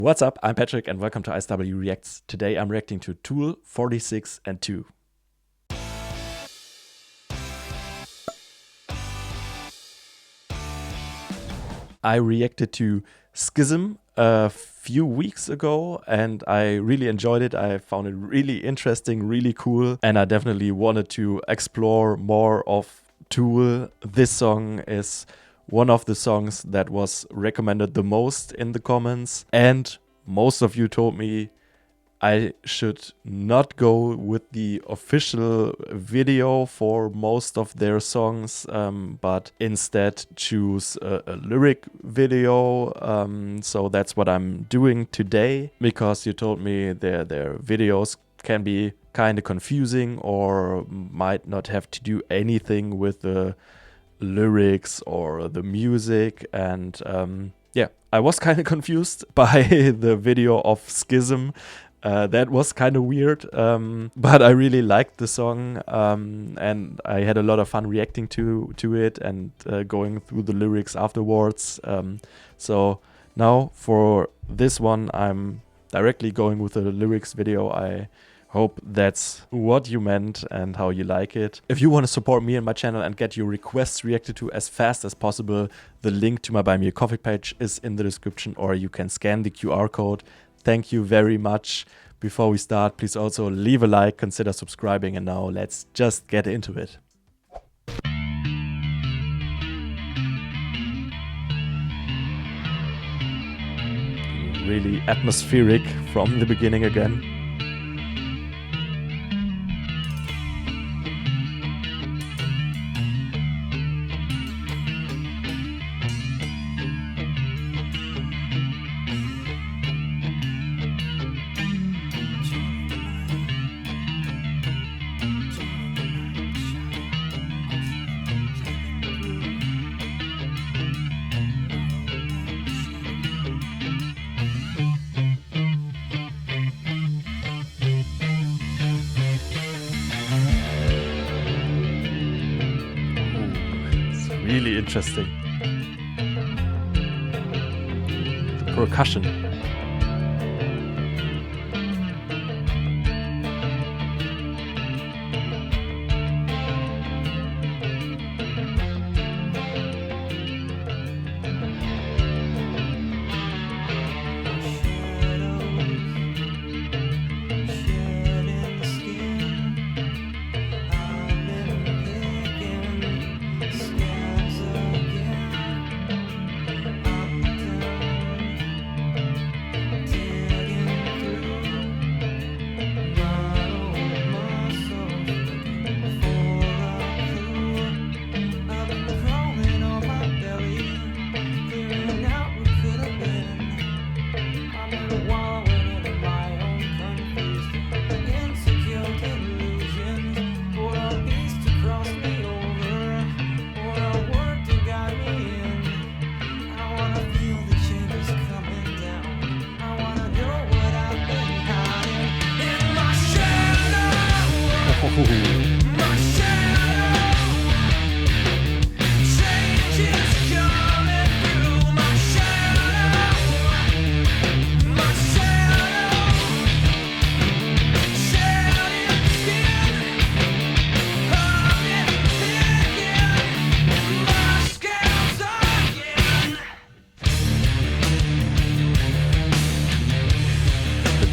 What's up? I'm Patrick and welcome to IceW Reacts. Today I'm reacting to Tool 46 and 2. I reacted to Schism a few weeks ago and I really enjoyed it. I found it really interesting, really cool, and I definitely wanted to explore more of Tool. This song is one of the songs that was recommended the most in the comments, and most of you told me I should not go with the official video for most of their songs, but instead choose a lyric video. So that's what I'm doing today, because you told me their videos can be kind of confusing or might not have to do anything with the lyrics or the music. And yeah, I was kind of confused by the video of Schism. That was kind of weird, but I really liked the song, and I had a lot of fun reacting to it and going through the lyrics afterwards. So now for this one, I'm directly going with the lyrics video. I hope that's what you meant and how you like it. If you want to support me and my channel and get your requests reacted to as fast as possible, the link to my Buy Me a Coffee page is in the description, or you can scan the QR code. Thank you very much. Before we start, please also leave a like, consider subscribing, and now let's just get into it. Really atmospheric from the beginning again. Really interesting. The percussion.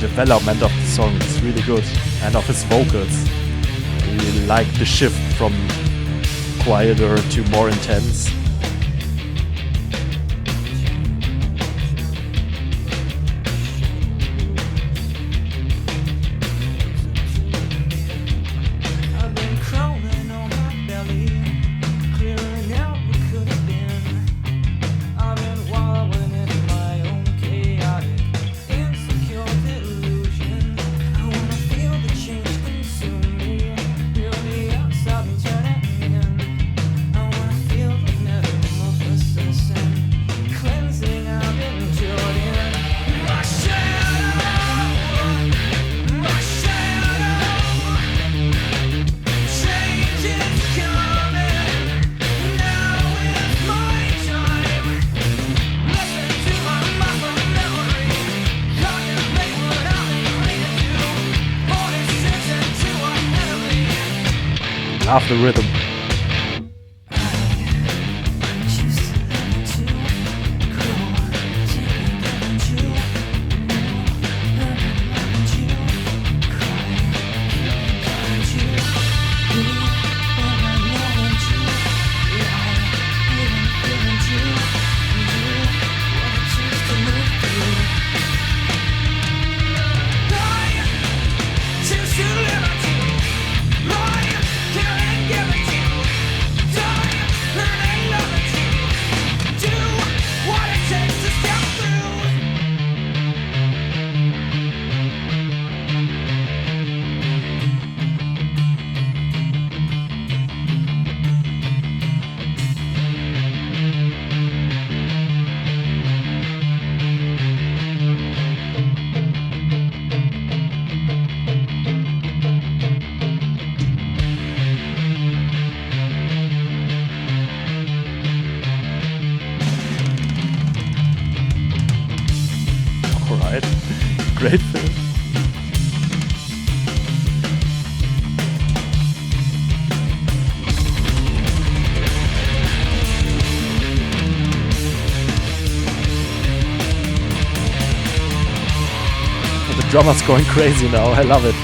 Development of the song is really good, and of his vocals. I really like the shift from quieter to more intense. love the rhythm. Alright, great film. The drummer's going crazy now, I love it.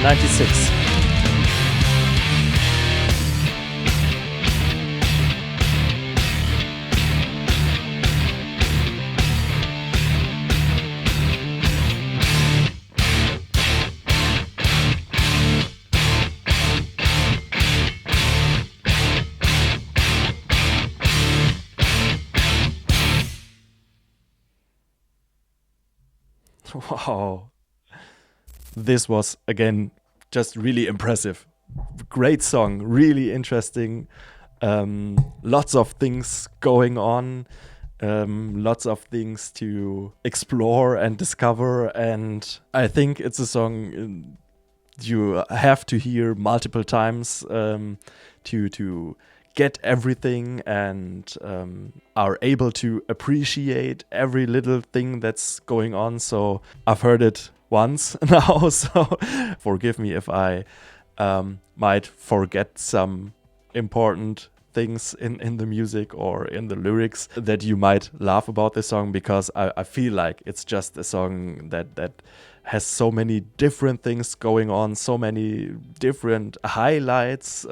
'96. Wow. This was, again, just really impressive. Great song, really interesting. Lots of things going on. Lots of things to explore and discover. And I think it's a song you have to hear multiple times to get everything and are able to appreciate every little thing that's going on. So I've heard it once now, so forgive me if I might forget some important things in the music or in the lyrics that you might laugh about this song, because I feel like it's just a song that has so many different things going on, so many different highlights,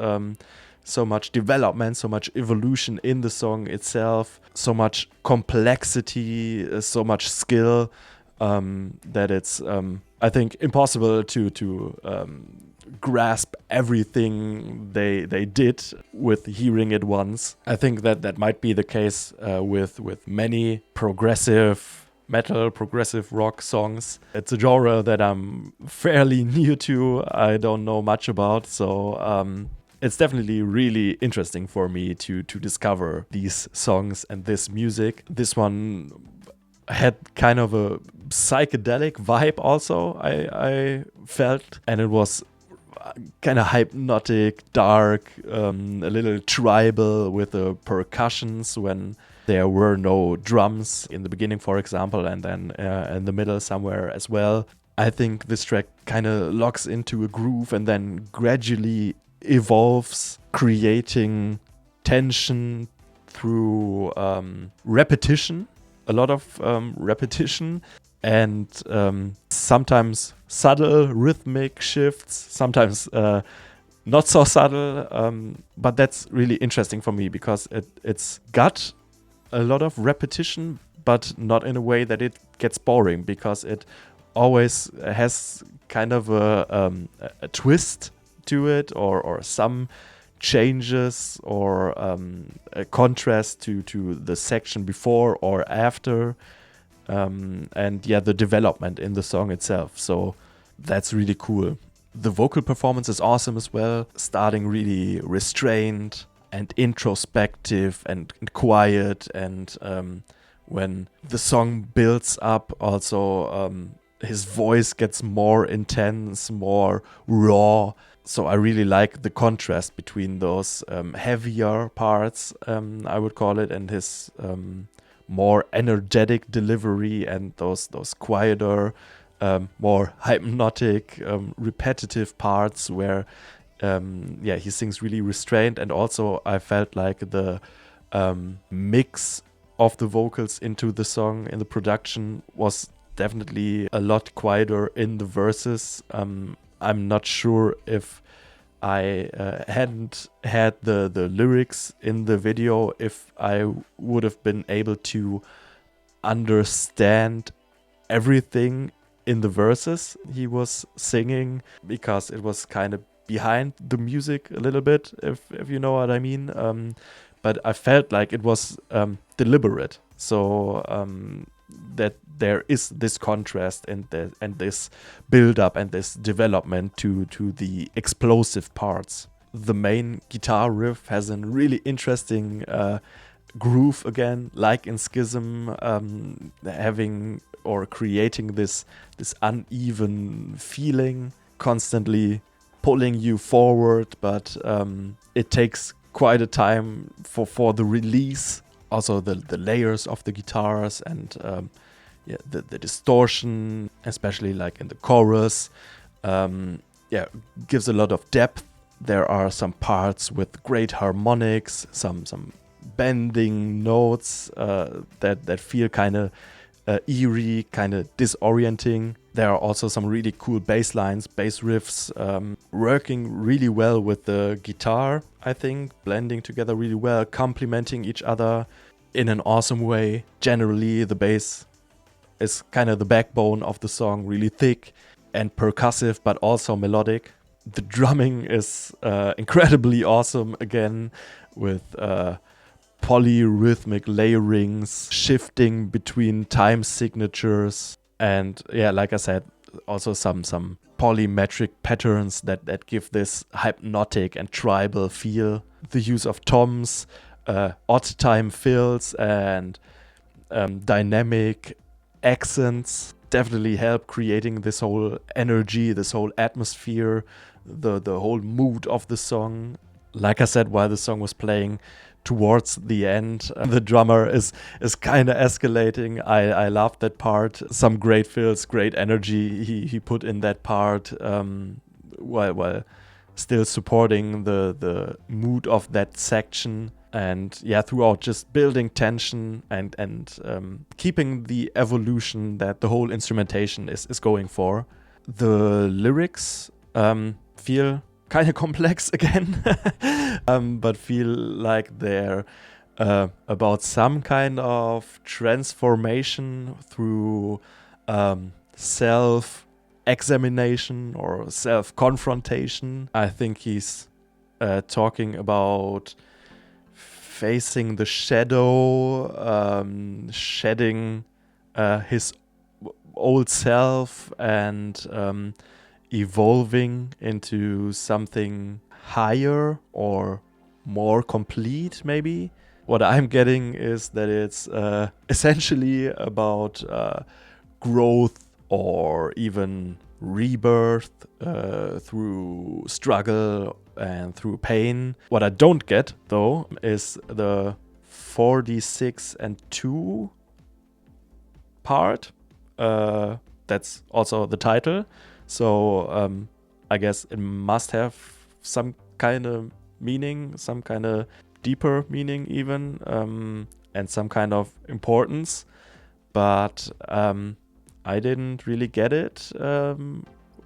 so much development, so much evolution in the song itself, so much complexity, so much skill, that it's, I think, impossible to grasp everything they did with hearing it once. I think that might be the case with many progressive metal, progressive rock songs. It's a genre that I'm fairly new to, I don't know much about, so it's definitely really interesting for me to discover these songs and this music. This one had kind of a psychedelic vibe also, I felt, and it was kind of hypnotic, dark, a little tribal with the percussions when there were no drums in the beginning, for example, and then in the middle somewhere as well. I think this track kind of locks into a groove and then gradually evolves, creating tension through repetition, a lot of repetition, and sometimes subtle rhythmic shifts, sometimes not so subtle, but that's really interesting for me because it's got a lot of repetition, but not in a way that it gets boring, because it always has kind of a twist to it, or some changes or a contrast to the section before or after, and yeah, the development in the song itself. So that's really cool. The vocal performance is awesome as well, starting really restrained and introspective and quiet, and when the song builds up, also his voice gets more intense, more raw. So I really like the contrast between those heavier parts, I would call it, and his more energetic delivery, and those quieter, more hypnotic, repetitive parts where he sings really restrained. And also I felt like the mix of the vocals into the song in the production was definitely a lot quieter in the verses. I'm not sure if I hadn't had the lyrics in the video, if I would have been able to understand everything in the verses he was singing, because it was kind of behind the music a little bit, if you know what I mean. But I felt like it was deliberate, so that there is this contrast and this build up and this development to the explosive parts. The main guitar riff has a really interesting groove again, like in Schism, having or creating this uneven feeling, constantly pulling you forward, but it takes quite a time for the release. Also the layers of the guitars and the distortion, especially like in the chorus, gives a lot of depth. There are some parts with great harmonics, some bending notes that feel kind of eerie, kind of disorienting. There are also some really cool bass lines, bass riffs, working really well with the guitar, I think, blending together really well, complementing each other in an awesome way. Generally, the bass is kind of the backbone of the song, really thick and percussive, but also melodic. The drumming is incredibly awesome again, with polyrhythmic layerings, shifting between time signatures, and yeah, like I said, also some polymetric patterns that give this hypnotic and tribal feel. The use of toms, odd time fills, and dynamic accents definitely help creating this whole energy, this whole atmosphere, the whole mood of the song. Like I said, while the song was playing towards the end, the drummer is kind of escalating. I love that part. Some great fills, great energy he put in that part, while still supporting the mood of that section. And yeah, throughout just building tension and keeping the evolution that the whole instrumentation is going for. The lyrics feel kind of complex again, but feel like they're about some kind of transformation through self-examination or self-confrontation. I think he's talking about facing the shadow, shedding his old self, and evolving into something higher or more complete, maybe. What I'm getting is that it's essentially about growth or even rebirth through struggle and through pain. What I don't get, though, is the 4d6 and 2 part. That's also the title. So I guess it must have some kind of meaning, some kind of deeper meaning even, and some kind of importance. But I didn't really get it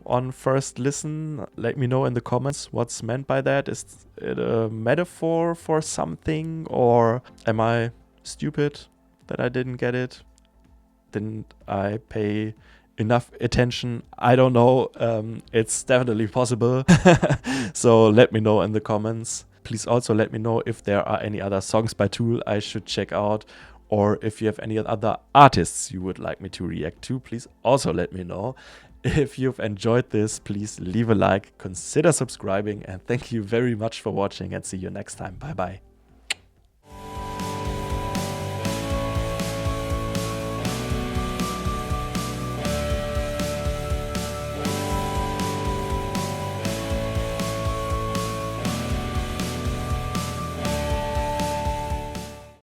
on first listen. Let me know in the comments what's meant by that. Is it a metaphor for something, or am I stupid that I didn't get it? Didn't I pay enough attention? I don't know. It's definitely possible. So let me know in the comments. Please also let me know if there are any other songs by Tool I should check out, or if you have any other artists you would like me to react to. Please also let me know. If you've enjoyed this, please leave a like, consider subscribing, and thank you very much for watching, and see you next time. Bye bye.